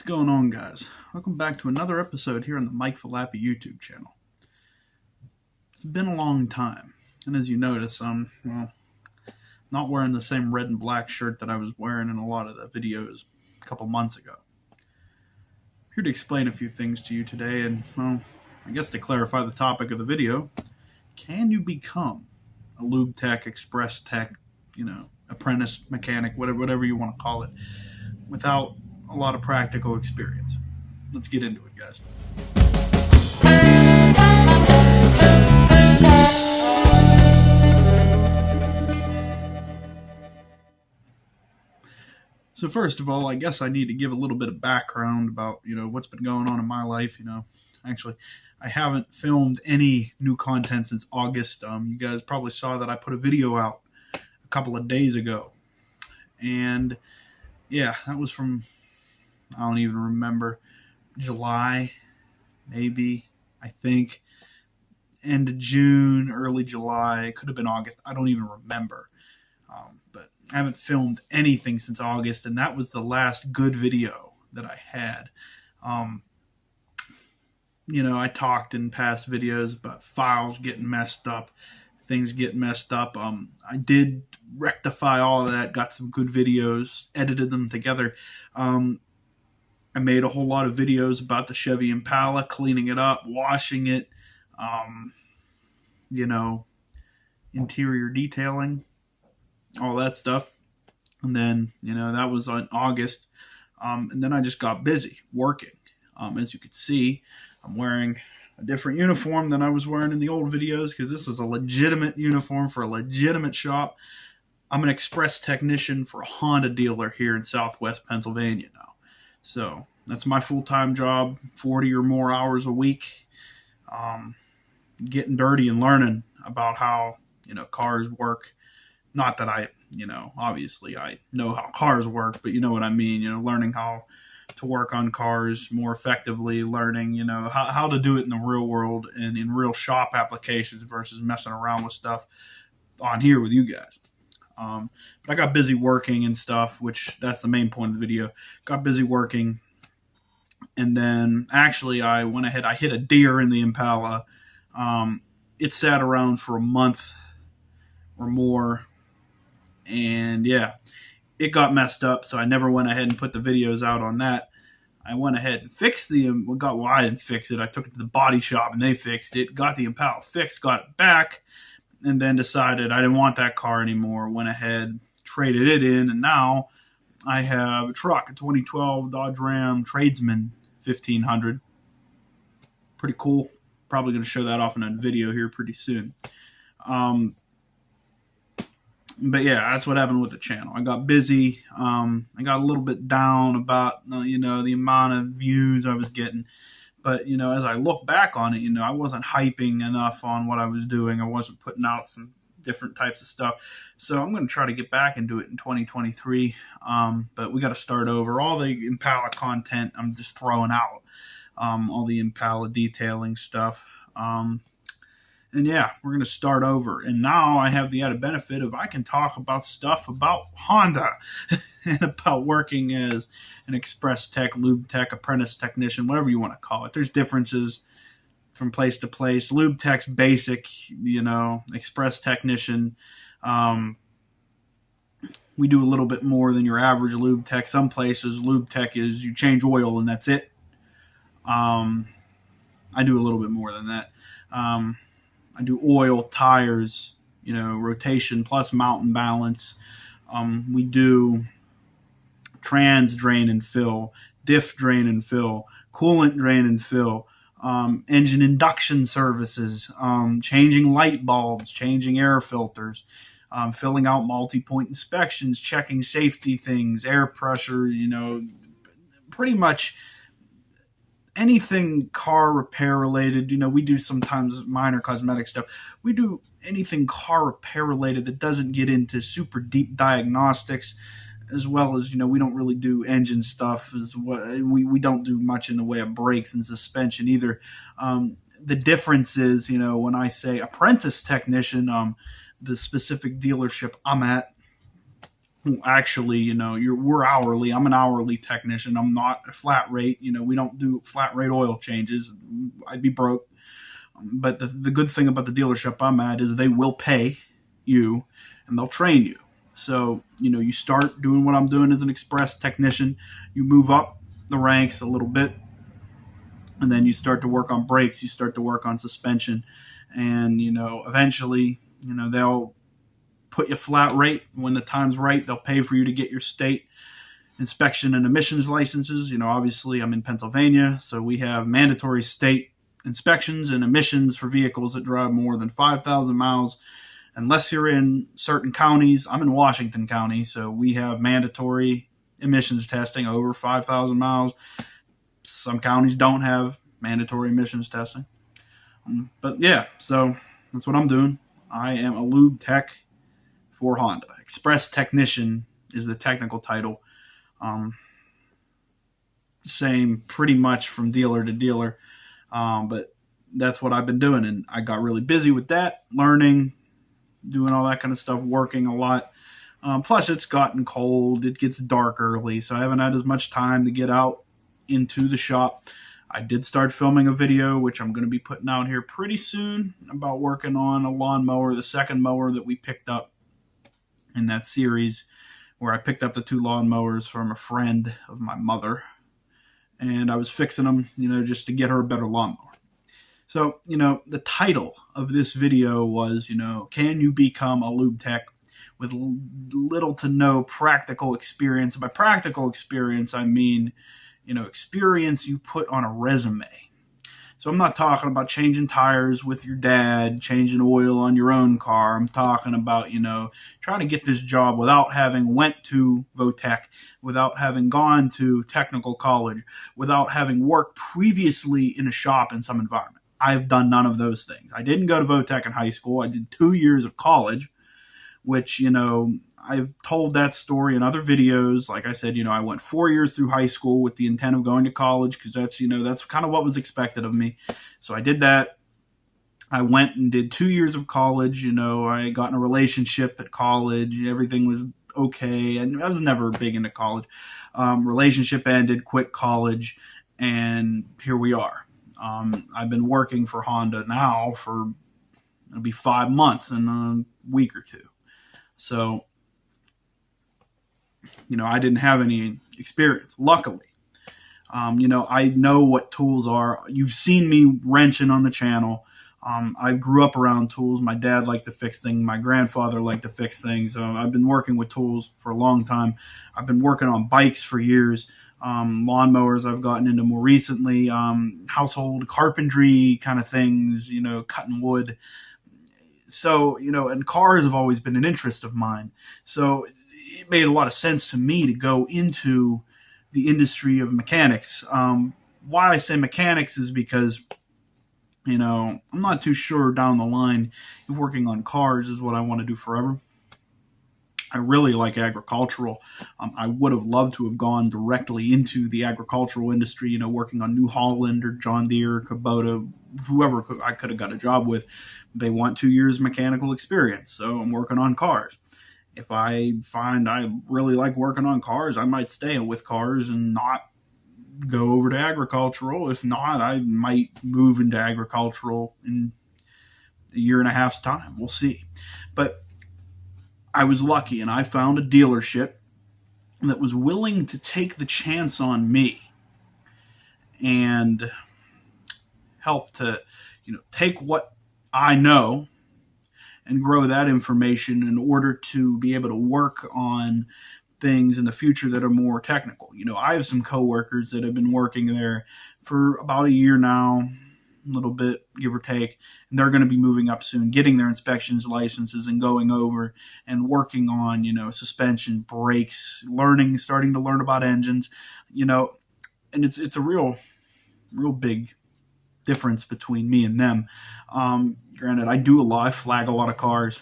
What's going on, guys? Welcome back to another episode here on the Falappi YouTube channel. It's been a long time, and as you notice, I'm not wearing the same red and black shirt that I was wearing in a lot of the videos a couple months ago. I'm here to explain a few things to you today, and I guess to clarify the topic of the video: can you become a lube tech, express tech, apprentice, mechanic, whatever you want to call it, without a lot of practical experience? Let's get into it, guys. So first of all, I guess I need to give a little bit of background about, what's been going on in my life. Actually, I haven't filmed any new content since August. You guys probably saw that I put a video out a couple of days ago. And yeah, that was from, I don't even remember, July, maybe, I think, end of June, early July. It could have been August. I don't even remember. But I haven't filmed anything since August, and that was the last good video that I had. I talked in past videos about files getting messed up, things getting messed up. I did rectify all of that, got some good videos, edited them together. I made a whole lot of videos about the Chevy Impala, cleaning it up, washing it, interior detailing, all that stuff. And then, that was on August. And then I just got busy working. As you can see, I'm wearing a different uniform than I was wearing in the old videos because this is a legitimate uniform for a legitimate shop. I'm an express technician for a Honda dealer here in Southwest Pennsylvania now. So that's my full-time job, 40 or more hours a week, getting dirty and learning about how, cars work. Not that I, obviously I know how cars work, but you know what I mean, learning how to work on cars more effectively, learning, how to do it in the real world and in real shop applications versus messing around with stuff on here with you guys. But I got busy working and stuff, which that's the main point of the video. Got busy working. And then actually I went ahead, I hit a deer in the Impala. It sat around for a month or more. And yeah, it got messed up. So I never went ahead and put the videos out on that. I went ahead and fixed I didn't fix it. I took it to the body shop and they fixed it. Got the Impala fixed, got it back. And then decided I didn't want that car anymore. Went ahead, traded it in, and now I have a truck, a 2012 Dodge Ram Tradesman 1500. Pretty cool. Probably going to show that off in a video here pretty soon. But yeah, that's what happened with the channel. I got busy. I got a little bit down about the amount of views I was getting. But, as I look back on it, I wasn't hyping enough on what I was doing. I wasn't putting out some different types of stuff. So I'm going to try to get back and do it in 2023. But we got to start over. All the Impala content I'm just throwing out. All the Impala detailing stuff. And yeah, we're going to start over. And now I have the added benefit of I can talk about stuff about Honda and about working as an express tech, lube tech, apprentice technician, whatever you want to call it. There's differences from place to place. Lube tech's basic, express technician. We do a little bit more than your average lube tech. Some places lube tech is you change oil and that's it. I do a little bit more than that. I do oil, tires, rotation plus mountain balance. We do trans drain and fill, diff drain and fill, coolant drain and fill, engine induction services, changing light bulbs, changing air filters, filling out multi-point inspections, checking safety things, air pressure, pretty much anything car repair related. We do sometimes minor cosmetic stuff. We do anything car repair related that doesn't get into super deep diagnostics, as well as, we don't really do engine stuff. We don't do much in the way of brakes and suspension either. The difference is, when I say apprentice technician, the specific dealership I'm at, actually, we're hourly. I'm an hourly technician. I'm not a flat rate. We don't do flat rate oil changes. I'd be broke. But the good thing about the dealership I'm at is they will pay you and they'll train you. So, you start doing what I'm doing as an express technician, you move up the ranks a little bit, and then you start to work on brakes, you start to work on suspension, and, eventually, they'll put you flat rate. When the time's right, they'll pay for you to get your state inspection and emissions licenses. Obviously I'm in Pennsylvania, so we have mandatory state inspections and emissions for vehicles that drive more than 5,000 miles. Unless you're in certain counties, I'm in Washington County, so we have mandatory emissions testing over 5,000 miles. Some counties don't have mandatory emissions testing. But yeah, so that's what I'm doing. I am a lube tech for Honda. Express technician is the technical title. Same pretty much from dealer to dealer. But that's what I've been doing. And I got really busy with that, learning, doing all that kind of stuff, working a lot. Plus, it's gotten cold. It gets dark early, so I haven't had as much time to get out into the shop. I did start filming a video, which I'm going to be putting out here pretty soon, about working on a lawnmower, the second mower that we picked up in that series, where I picked up the 2 lawnmowers from a friend of my mother, and I was fixing them, just to get her a better lawnmower. So, the title of this video was, can you become a lube tech with little to no practical experience? By practical experience, I mean, experience you put on a resume. So I'm not talking about changing tires with your dad, changing oil on your own car. I'm talking about, trying to get this job without having went to Votech, without having gone to technical college, without having worked previously in a shop in some environment. I've done none of those things. I didn't go to Votech in high school. I did 2 years of college, which, I've told that story in other videos. Like I said, I went 4 years through high school with the intent of going to college because that's kind of what was expected of me. So I did that. I went and did 2 years of college. I got in a relationship at college. Everything was okay. And I was never big into college. Relationship ended, quit college, and here we are. I've been working for Honda now for, it'll be 5 months in a week or two. So, I didn't have any experience, luckily. I know what tools are. You've seen me wrenching on the channel. I grew up around tools. My dad liked to fix things. My grandfather liked to fix things. So I've been working with tools for a long time. I've been working on bikes for years. Lawnmowers I've gotten into more recently. Household carpentry kind of things, cutting wood. So, and cars have always been an interest of mine. So it made a lot of sense to me to go into the industry of mechanics. Why I say mechanics is because, I'm not too sure down the line if working on cars is what I want to do forever. I really like agricultural. I would have loved to have gone directly into the agricultural industry, working on New Holland or John Deere, Kubota, whoever I could have got a job with. They want 2 years mechanical experience, so I'm working on cars. If I find I really like working on cars, I might stay with cars and not go over to agricultural. If not, I might move into agricultural in a year and a half's time. We'll see. But I was lucky, and I found a dealership that was willing to take the chance on me and help to, take what I know and grow that information in order to be able to work on things in the future that are more technical. I have some coworkers that have been working there for about a year now, a little bit, give or take, and they're going to be moving up soon, getting their inspections licenses and going over and working on, suspension, brakes, starting to learn about engines, and it's a real big difference between me and them. Granted, I flag a lot of cars.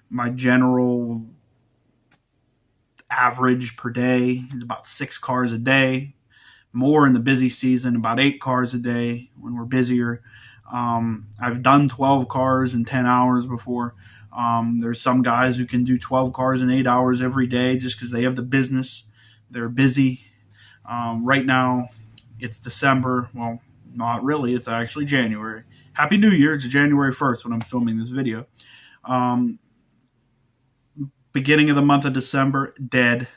My general average per day is about 6 cars a day. More in the busy season, about 8 cars a day when we're busier. I've done 12 cars in 10 hours before. There's some guys who can do 12 cars in 8 hours every day just because they have the business. They're busy. Right now, it's December. Well, not really. It's actually January. Happy New Year. It's January 1st when I'm filming this video. Beginning of the month of December, dead.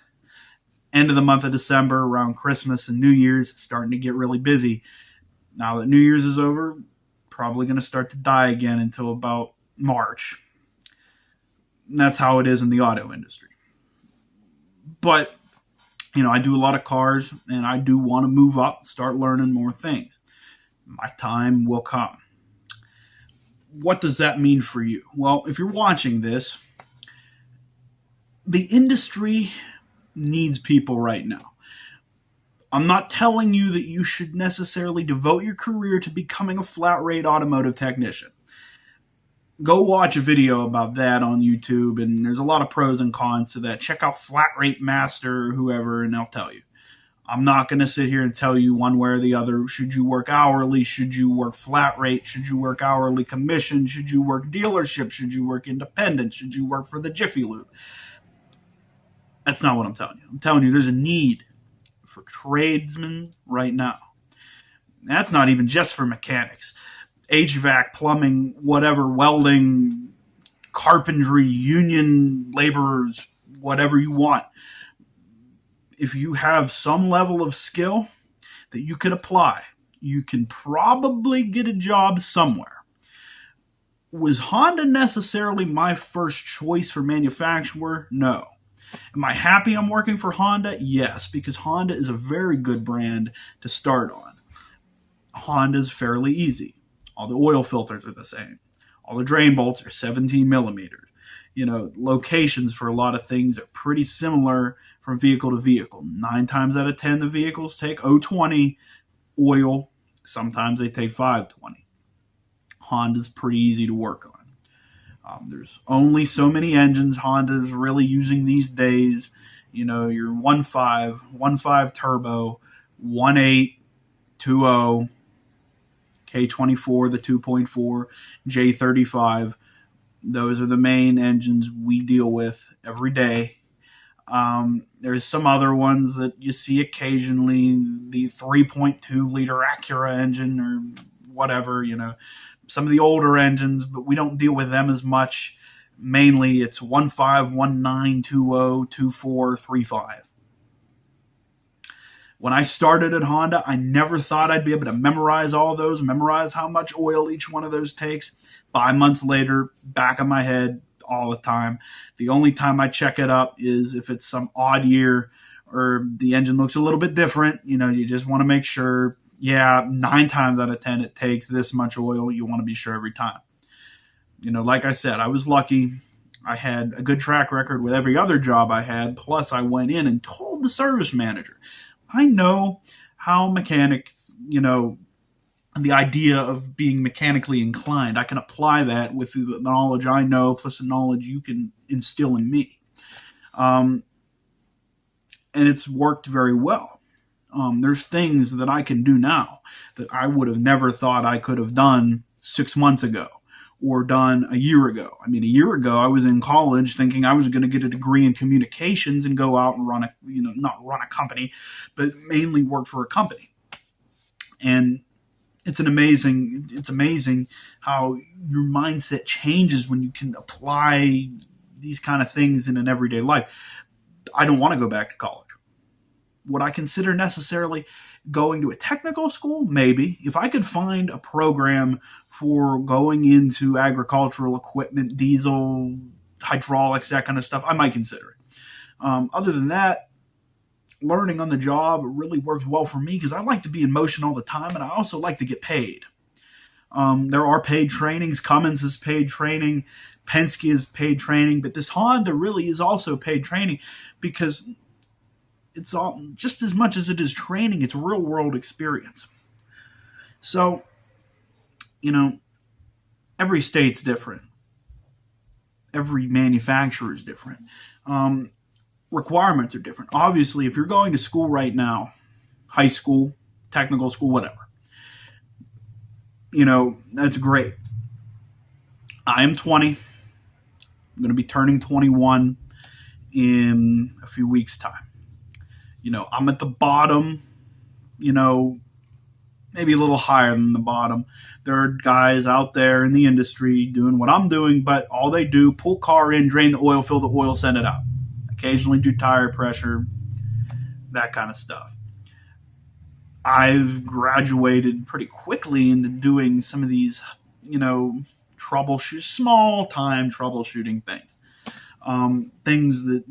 End of the month of December, around Christmas and New Year's, starting to get really busy. Now that New Year's is over, probably going to start to die again until about March. And that's how it is in the auto industry. But, I do a lot of cars, and I do want to move up, start learning more things. My time will come. What does that mean for you? Well, if you're watching this, the industry needs people right now. I'm not telling you that you should necessarily devote your career to becoming a flat rate automotive technician. Go watch a video about that on YouTube, and there's a lot of pros and cons to that. Check out Flat Rate Master or whoever, and they'll tell you. I'm not going to sit here and tell you one way or the other. Should you work hourly? Should you work flat rate? Should you work hourly commission? Should you work dealership? Should you work independent? Should you work for the Jiffy Lube? That's not what I'm telling you. I'm telling you there's a need for tradesmen right now. That's not even just for mechanics. HVAC, plumbing, whatever, welding, carpentry, union laborers, whatever you want. If you have some level of skill that you can apply, you can probably get a job somewhere. Was Honda necessarily my first choice for manufacturer? No. Am I happy I'm working for Honda? Yes, because Honda is a very good brand to start on. Honda's fairly easy. All the oil filters are the same. All the drain bolts are 17 millimeters. Locations for a lot of things are pretty similar from vehicle to vehicle. 9 times out of 10, the vehicles take 020 oil. Sometimes they take 520. Honda's pretty easy to work on. There's only so many engines Honda's really using these days. Your 1.5 turbo, 1.8, 2.0, K24, the 2.4, J35. Those are the main engines we deal with every day. There's some other ones that you see occasionally, the 3.2 liter Acura engine or whatever, some of the older engines, but we don't deal with them as much. Mainly it's 1.5, 1.9, 2.0, 2.4, 3.5. When I started at Honda, I never thought I'd be able to memorize all those, memorize how much oil each one of those takes. 5 months later, back of my head all the time. The only time I check it up is if it's some odd year or the engine looks a little bit different. You just want to make sure, 9 times out of 10 it takes this much oil. You want to be sure every time. Like I said, I was lucky. I had a good track record with every other job I had. Plus, I went in and told the service manager, I know how mechanics, the idea of being mechanically inclined. I can apply that with the knowledge I know, plus the knowledge you can instill in me. And it's worked very well. There's things that I can do now that I would have never thought I could have done 6 months ago or done a year ago. A year ago, I was in college thinking I was going to get a degree in communications and go out and run not run a company, but mainly work for a company. And it's amazing how your mindset changes when you can apply these kind of things in an everyday life. I don't want to go back to college. Would I consider necessarily going to a technical school? Maybe. If I could find a program for going into agricultural equipment, diesel, hydraulics, that kind of stuff, I might consider it. Other than that, learning on the job really works well for me because I like to be in motion all the time, and I also like to get paid. There are paid trainings. Cummins is paid training. Penske is paid training. But this Honda really is also paid training because it's all just as much as it is training, it's real world experience. So, every state's different. Every manufacturer is different. Requirements are different. Obviously, if you're going to school right now, high school, technical school, whatever, that's great. I am 20. I'm going to be turning 21 in a few weeks' time. I'm at the bottom, maybe a little higher than the bottom. There are guys out there in the industry doing what I'm doing, but all they do, pull car in, drain the oil, fill the oil, send it out. Occasionally do tire pressure, that kind of stuff. I've graduated pretty quickly into doing some of these, small-time troubleshooting things. Things that,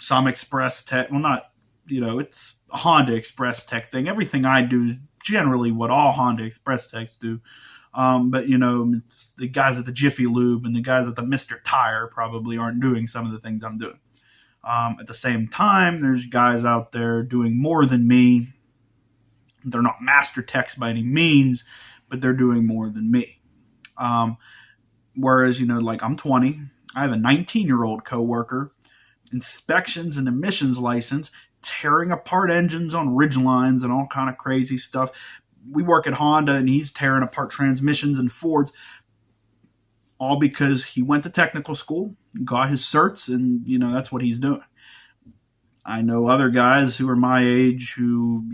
some Express Tech, well, not, it's a Honda Express Tech thing. Everything I do is generally what all Honda Express Techs do. But, the guys at the Jiffy Lube and the guys at the Mr. Tire probably aren't doing some of the things I'm doing. At the same time, there's guys out there doing more than me. They're not master techs by any means, but they're doing more than me. Whereas, I'm 20. I have a 19-year-old coworker, inspections and emissions license, tearing apart engines on ridge lines and all kind of crazy stuff. We work at Honda, and he's tearing apart transmissions and Fords, all because he went to technical school, got his certs, and, that's what he's doing. I know other guys who are my age who,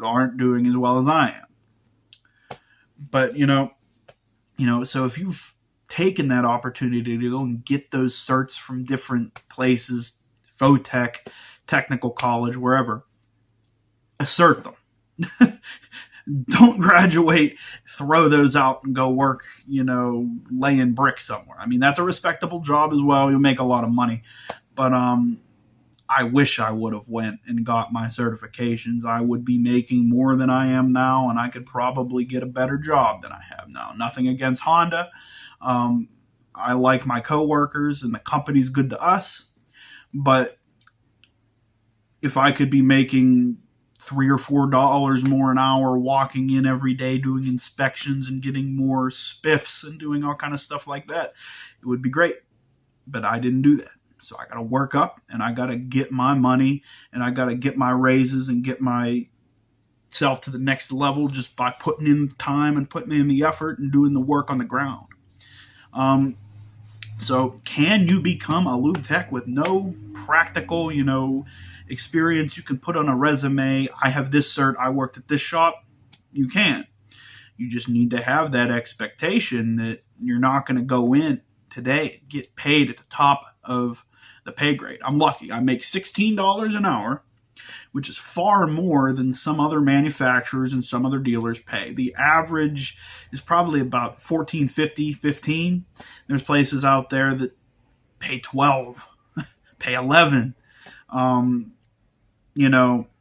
aren't doing as well as I am. But, so if you've taken that opportunity to go and get those certs from different places, Votech, technical college, wherever, assert them. Don't graduate, throw those out and go work, laying brick somewhere. I mean, that's a respectable job as well. You'll make a lot of money. But I wish I would have went and got my certifications. I would be making more than I am now, and I could probably get a better job than I have now. Nothing against Honda. I like my coworkers, and the company's good to us. But if I could be making $3 or $4 more an hour walking in every day doing inspections and getting more spiffs and doing all kind of stuff like that, it would be great. But I didn't do that. So I got to work up, and I got to get my money, and I got to get my raises and get myself to the next level just by putting in time and putting in the effort and doing the work on the ground. So can you become a lube tech with no practical, experience you can put on a resume? I have this cert. I worked at this shop. You can. You just need to have that expectation that you're not going to go in today and get paid at the top of the pay grade. I'm lucky. I make $16 an hour, which is far more than some other manufacturers and some other dealers pay. The average is probably about $14.50, $15. There's places out there that pay $12, pay $11.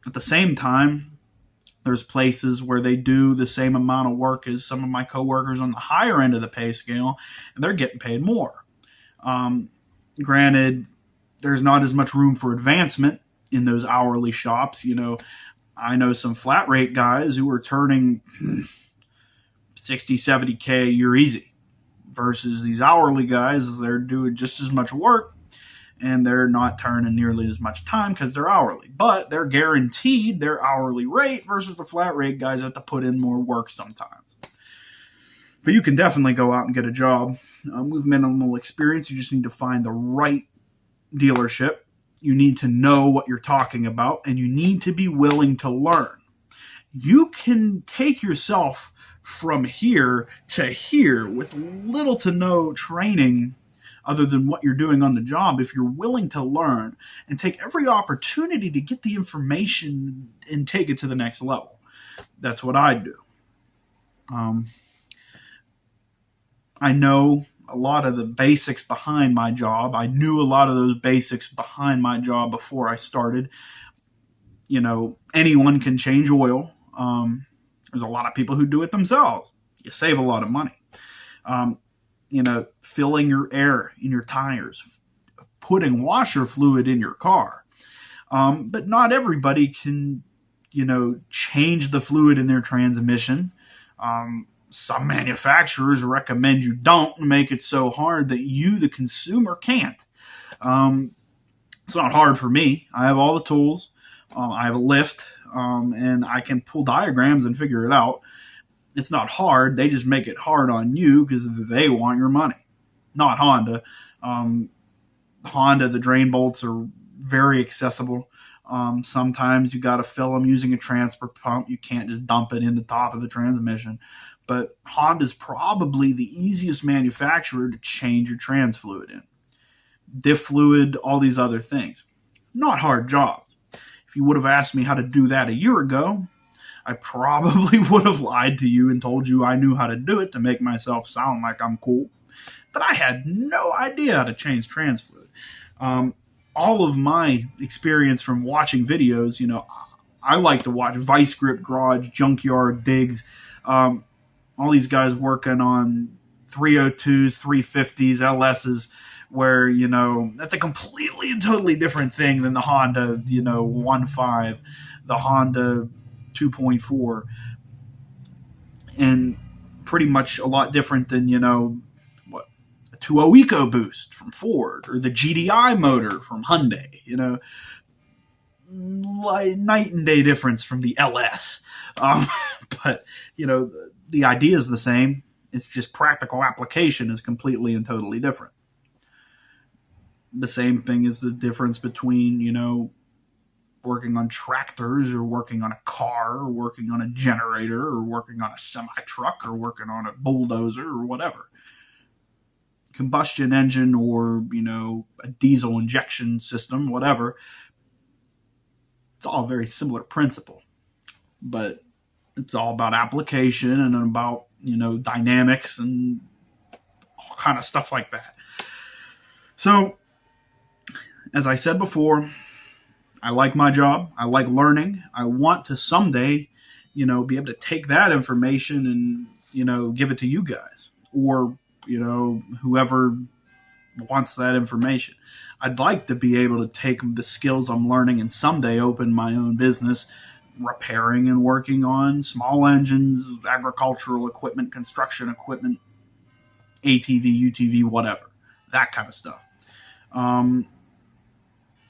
At the same time, there's places where they do the same amount of work as some of my coworkers on the higher end of the pay scale, and they're getting paid more. Granted, there's not as much room for advancement in those hourly shops. I know some flat rate guys who are turning 60, 70K a year easy versus these hourly guys. They're doing just as much work, and they're not turning nearly as much time because they're hourly. But they're guaranteed their hourly rate versus the flat rate guys have to put in more work sometimes. But you can definitely go out and get a job with minimal experience. You just need to find the right dealership. You need to know what you're talking about, and you need to be willing to learn. You can take yourself from here to here with little to no training other than what you're doing on the job if you're willing to learn and take every opportunity to get the information and take it to the next level. That's what I do. I know a lot of the basics behind my job. I knew a lot of those basics behind my job before I started. Anyone can change oil. There's a lot of people who do it themselves. You save a lot of money. Filling your air in your tires, putting washer fluid in your car. But not everybody can, change the fluid in their transmission. Some manufacturers recommend you don't make it so hard that you, the consumer, can't. It's not hard for me. I have all the tools. I have a lift, and I can pull diagrams and figure it out. It's not hard. They just make it hard on you because they want your money. not Honda. Honda, the drain bolts are very accessible. Sometimes you got to fill them using a transfer pump. You can't just dump it in the top of the transmission. But Honda's probably the easiest manufacturer to change your trans fluid in. Diff fluid, all these other things. Not hard job. If you would have asked me how to do that a year ago, I probably would have lied to you and told you I knew how to do it to make myself sound like I'm cool. But I had no idea how to change trans fluid. All of my experience from watching videos, I like to watch Vice Grip Garage, Junkyard Digs, all these guys working on 302s, 350s, LSs, where, that's a completely and totally different thing than the Honda, 1.5, the Honda 2.4, and pretty much a lot different than, a 2.0 EcoBoost from Ford or the GDI motor from Hyundai, like night and day difference from the LS. But, the idea is the same. It's just practical application is completely and totally different. The same thing is the difference between, working on tractors or working on a car or working on a generator or working on a semi-truck or working on a bulldozer or whatever. Combustion engine or, a diesel injection system, whatever. It's all a very similar principle. But it's all about application and about, dynamics and all kind of stuff like that. So, as I said before, I like my job. I like learning. I want to someday, be able to take that information and, give it to you guys or, whoever wants that information. I'd like to be able to take the skills I'm learning and someday open my own business, repairing and working on small engines, agricultural equipment, construction equipment, ATV, UTV, whatever, that kind of stuff.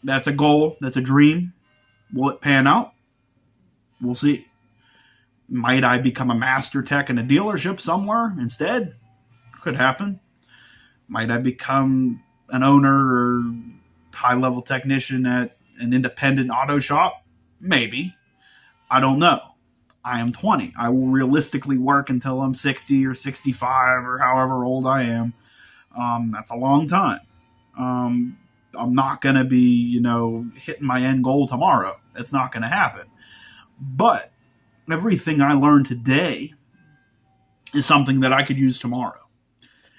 That's a goal. That's a dream. Will it pan out? We'll see. Might I become a master tech in a dealership somewhere instead? Could happen. Might I become an owner or high-level technician at an independent auto shop? Maybe. I don't know. I am 20. I will realistically work until I'm 60 or 65 or however old I am. That's a long time. I'm not going to be, hitting my end goal tomorrow. That's not going to happen. But everything I learned today is something that I could use tomorrow.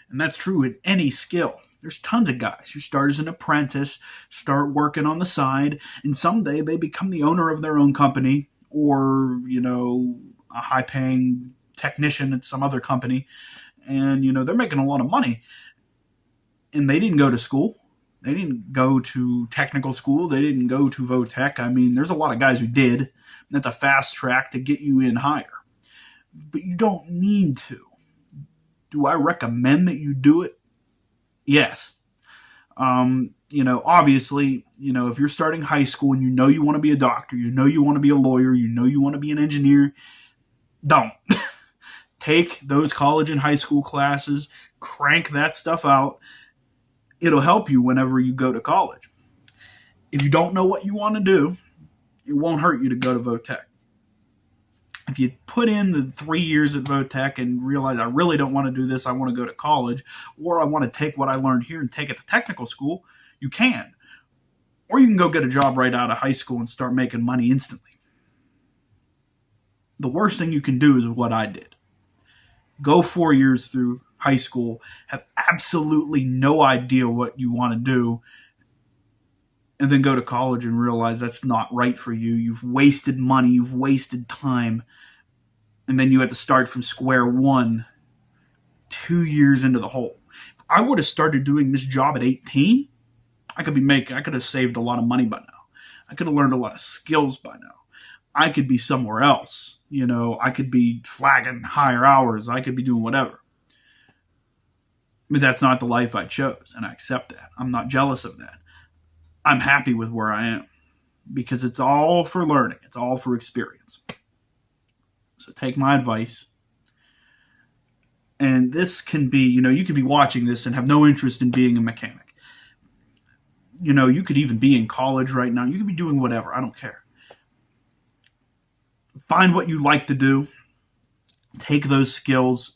And that's true in any skill. There's tons of guys who start as an apprentice, start working on the side, and someday they become the owner of their own company or, a high-paying technician at some other company. And, they're making a lot of money. And they didn't go to school. They didn't go to technical school. They didn't go to Votech. I mean, there's a lot of guys who did. That's a fast track to get you in higher. But you don't need to. Do I recommend that you do it? Yes. Obviously, if you're starting high school and you want to be a doctor, you want to be a lawyer, you want to be an engineer, don't. Take those college and high school classes, crank that stuff out. It'll help you whenever you go to college. If you don't know what you want to do, it won't hurt you to go to Votech. If you put in the 3 years at Votech and realize I really don't want to do this, I want to go to college, or I want to take what I learned here and take it to technical school, you can. Or you can go get a job right out of high school and start making money instantly. The worst thing you can do is what I did. Go 4 years through high school, have absolutely no idea what you want to do, and then go to college and realize that's not right for you. You've wasted money, you've wasted time, and then you have to start from square one 2 years into the hole. If I would have started doing this job at 18, I could have saved a lot of money by now. I could have learned a lot of skills by now. I could be somewhere else. I could be flagging higher hours. I could be doing whatever. But that's not the life I chose, and I accept that. I'm not jealous of that. I'm happy with where I am because it's all for learning. It's all for experience. So take my advice. And this can be, you could be watching this and have no interest in being a mechanic. You could even be in college right now. You could be doing whatever. I don't care. Find what you like to do. Take those skills.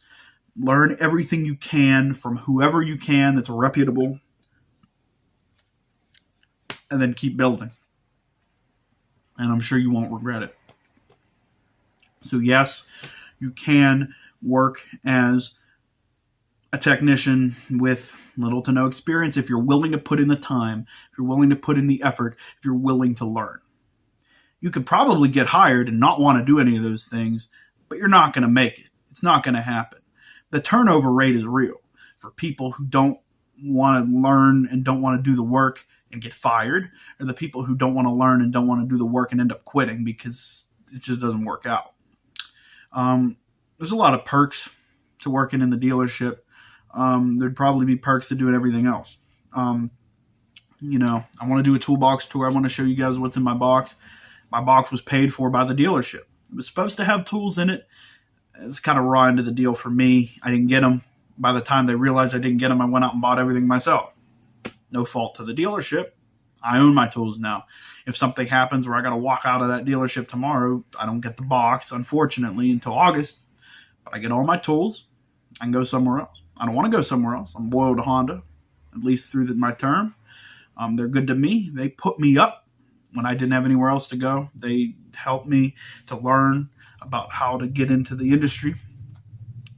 Learn everything you can from whoever you can that's reputable. And then keep building. And I'm sure you won't regret it. So yes, you can work as a technician with little to no experience if you're willing to put in the time, if you're willing to put in the effort, if you're willing to learn. You could probably get hired and not want to do any of those things, but you're not going to make it. It's not going to happen. The turnover rate is real for people who don't want to learn and don't want to do the work and get fired, or the people who don't want to learn and don't want to do the work and end up quitting because it just doesn't work out. There's a lot of perks to working in the dealership. There'd probably be perks to doing everything else. I want to do a toolbox tour. I want to show you guys what's in my box. My box was paid for by the dealership. It was supposed to have tools in it. It was kind of raw into the deal for me. I didn't get them. By the time they realized I didn't get them, I went out and bought everything myself. No fault to the dealership. I own my tools now. If something happens where I got to walk out of that dealership tomorrow, I don't get the box, unfortunately, until August. But I get all my tools. I can go somewhere else. I don't want to go somewhere else. I'm loyal to Honda, at least through my term. They're good to me. They put me up when I didn't have anywhere else to go. They helped me to learn about how to get into the industry,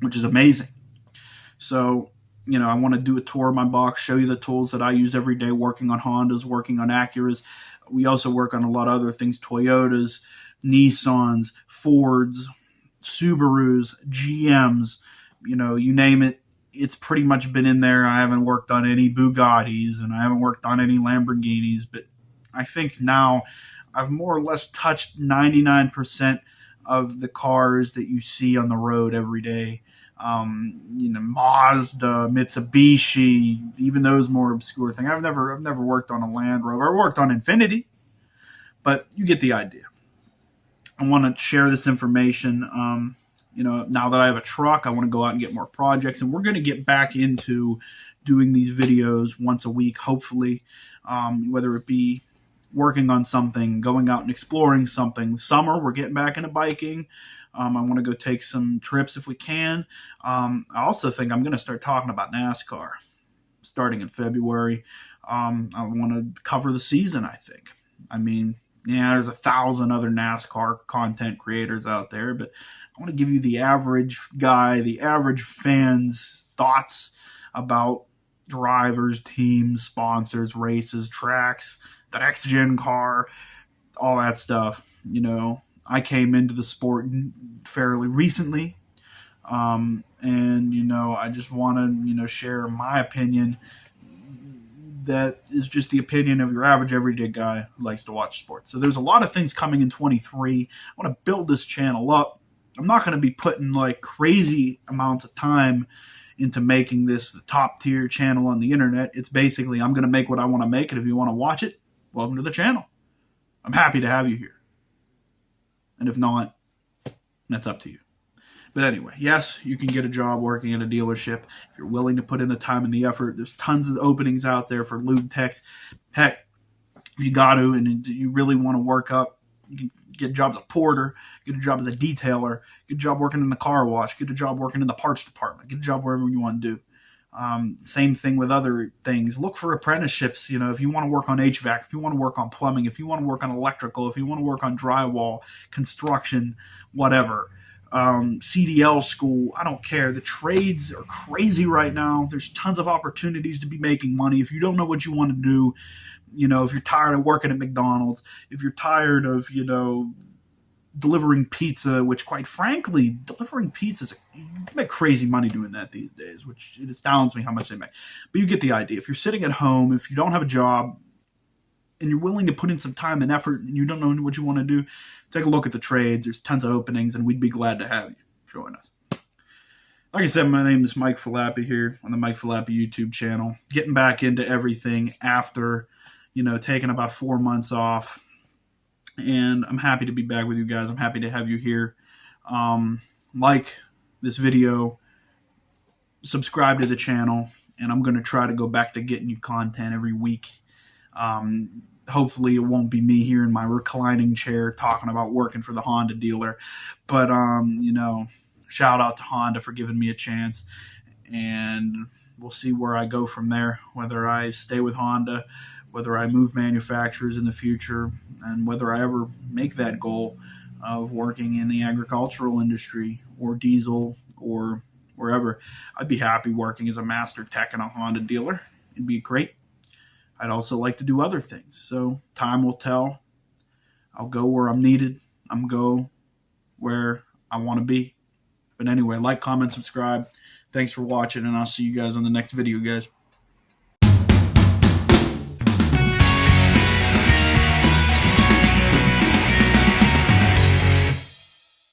which is amazing. So, I want to do a tour of my box, show you the tools that I use every day, working on Hondas, working on Acuras. We also work on a lot of other things, Toyotas, Nissans, Fords, Subarus, GMs, you name it. It's pretty much been in there. I haven't worked on any Bugattis and I haven't worked on any Lamborghinis, but I think now I've more or less touched 99% of the cars that you see on the road every day. Mazda, Mitsubishi, even those more obscure things. I've never worked on a Land Rover. I worked on Infiniti, but you get the idea. I want to share this information. Now that I have a truck, I want to go out and get more projects, and we're going to get back into doing these videos once a week, hopefully, whether it be working on something, going out and exploring something. Summer, we're getting back into biking. I want to go take some trips if we can. I also think I'm going to start talking about NASCAR starting in February. I want to cover the season, I think. There's 1,000 other NASCAR content creators out there, but I want to give you the average guy, the average fan's thoughts about drivers, teams, sponsors, races, tracks, the next gen car, all that stuff. I came into the sport fairly recently. I just want to, share my opinion. That is just the opinion of your average everyday guy who likes to watch sports. So there's a lot of things coming in 23. I want to build this channel up. I'm not going to be putting crazy amounts of time into making this the top tier channel on the internet. It's basically, I'm going to make what I want to make. And if you want to watch it, welcome to the channel. I'm happy to have you here. And if not, that's up to you. But anyway, yes, you can get a job working at a dealership if you're willing to put in the time and the effort. There's tons of openings out there for lube techs. Heck, if you got to and you really want to work up, you can get a job as a porter, get a job as a detailer, get a job working in the car wash, get a job working in the parts department, get a job wherever you want to do. Same thing with other things. Look for apprenticeships. If you want to work on HVAC, if you want to work on plumbing, if you want to work on electrical, if you want to work on drywall, construction, whatever. CDL school, I don't care. The trades are crazy right now. There's tons of opportunities to be making money. If you don't know what you want to do, if you're tired of working at McDonald's, if you're tired of, delivering pizza, which quite frankly, delivering pizzas, you can make crazy money doing that these days, which it astounds me how much they make. But you get the idea. If you're sitting at home, if you don't have a job, and you're willing to put in some time and effort and you don't know what you want to do, take a look at the trades. There's tons of openings, and we'd be glad to have you join us. Like I said, my name is Mike Falappi here on the Mike Falappi YouTube channel. Getting back into everything after, taking about 4 months off. And I'm happy to be back with you guys. I'm happy to have you here. Like this video, subscribe to the channel, and I'm going to try to go back to getting you content every week. Hopefully it won't be me here in my reclining chair talking about working for the Honda dealer, but shout out to Honda for giving me a chance, and we'll see where I go from there, whether I stay with Honda, whether I move manufacturers in the future, and whether I ever make that goal of working in the agricultural industry or diesel or wherever. I'd be happy working as a master tech in a Honda dealer. It'd be great. I'd also like to do other things. So time will tell. I'll go where I'm needed. I'm go where I want to be. But anyway, like, comment, subscribe. Thanks for watching, and I'll see you guys on the next video, guys.